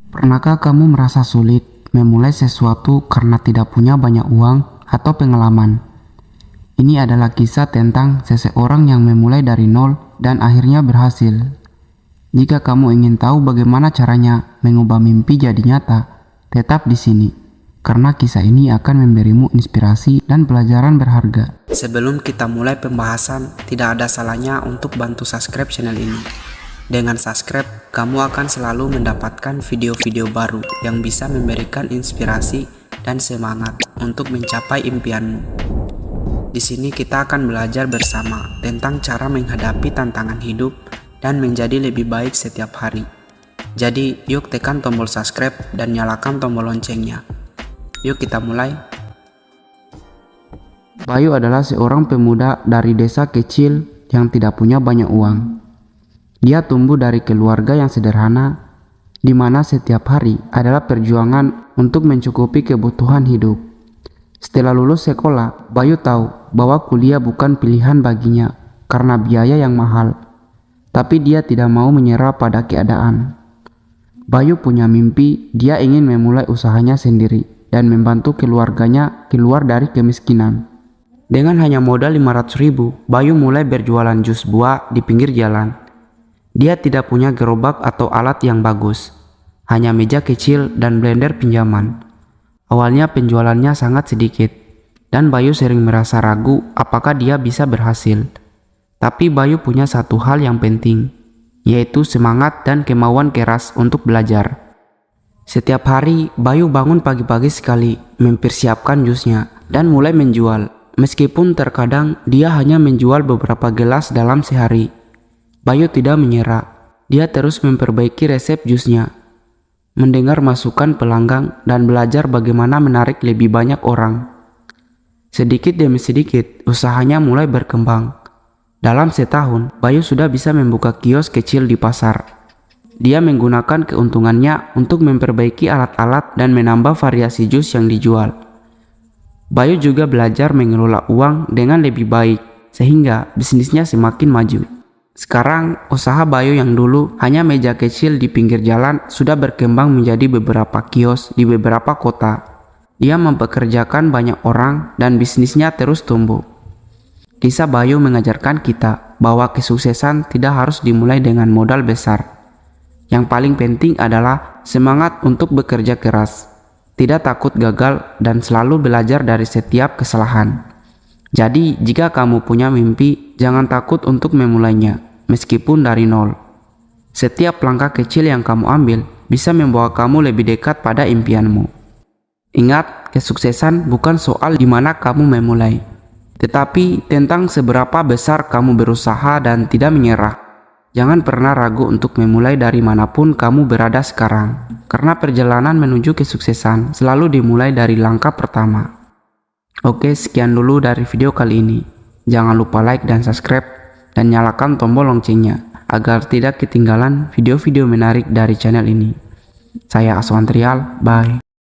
Pernahkah kamu merasa sulit memulai sesuatu karena tidak punya banyak uang atau pengalaman? Ini adalah kisah tentang seseorang yang memulai dari nol dan akhirnya berhasil. Jika kamu ingin tahu bagaimana caranya mengubah mimpi jadi nyata, tetap di sini, karena kisah ini akan memberimu inspirasi dan pelajaran berharga. Sebelum kita mulai pembahasan, tidak ada salahnya untuk bantu subscribe channel ini. Dengan subscribe, kamu akan selalu mendapatkan video-video baru yang bisa memberikan inspirasi dan semangat untuk mencapai impianmu. Di sini kita akan belajar bersama tentang cara menghadapi tantangan hidup dan menjadi lebih baik setiap hari. Jadi, yuk tekan tombol subscribe dan nyalakan tombol loncengnya. Yuk kita mulai. Bayu adalah seorang pemuda dari desa kecil yang tidak punya banyak uang. Dia tumbuh dari keluarga yang sederhana, di mana setiap hari adalah perjuangan untuk mencukupi kebutuhan hidup. Setelah lulus sekolah, Bayu tahu bahwa kuliah bukan pilihan baginya karena biaya yang mahal. Tapi dia tidak mau menyerah pada keadaan. Bayu punya mimpi, dia ingin memulai usahanya sendiri dan membantu keluarganya keluar dari kemiskinan. Dengan hanya modal 500.000, Bayu mulai berjualan jus buah di pinggir jalan. Dia tidak punya gerobak atau alat yang bagus, hanya meja kecil dan blender pinjaman. Awalnya penjualannya sangat sedikit, dan Bayu sering merasa ragu apakah dia bisa berhasil. Tapi Bayu punya satu hal yang penting, yaitu semangat dan kemauan keras untuk belajar. Setiap hari, Bayu bangun pagi-pagi sekali, mempersiapkan jusnya, dan mulai menjual. Meskipun terkadang dia hanya menjual beberapa gelas dalam sehari. Bayu tidak menyerah, dia terus memperbaiki resep jusnya, mendengar masukan pelanggan dan belajar bagaimana menarik lebih banyak orang. Sedikit demi sedikit, usahanya mulai berkembang. Dalam setahun, Bayu sudah bisa membuka kios kecil di pasar. Dia menggunakan keuntungannya untuk memperbaiki alat-alat dan menambah variasi jus yang dijual. Bayu juga belajar mengelola uang dengan lebih baik, sehingga bisnisnya semakin maju. Sekarang, usaha Bayu yang dulu hanya meja kecil di pinggir jalan sudah berkembang menjadi beberapa kios di beberapa kota. Dia mempekerjakan banyak orang dan bisnisnya terus tumbuh. Kisah Bayu mengajarkan kita bahwa kesuksesan tidak harus dimulai dengan modal besar. Yang paling penting adalah semangat untuk bekerja keras, tidak takut gagal, dan selalu belajar dari setiap kesalahan. Jadi, jika kamu punya mimpi, jangan takut untuk memulainya, meskipun dari nol. Setiap langkah kecil yang kamu ambil bisa membawa kamu lebih dekat pada impianmu. Ingat, kesuksesan bukan soal di mana kamu memulai, tetapi tentang seberapa besar kamu berusaha dan tidak menyerah. Jangan pernah ragu untuk memulai dari manapun kamu berada sekarang, karena perjalanan menuju kesuksesan selalu dimulai dari langkah pertama. Oke, sekian dulu dari video kali ini. Jangan lupa like dan subscribe, dan nyalakan tombol loncengnya agar tidak ketinggalan video-video menarik dari channel ini. Saya Aswan Trial, bye.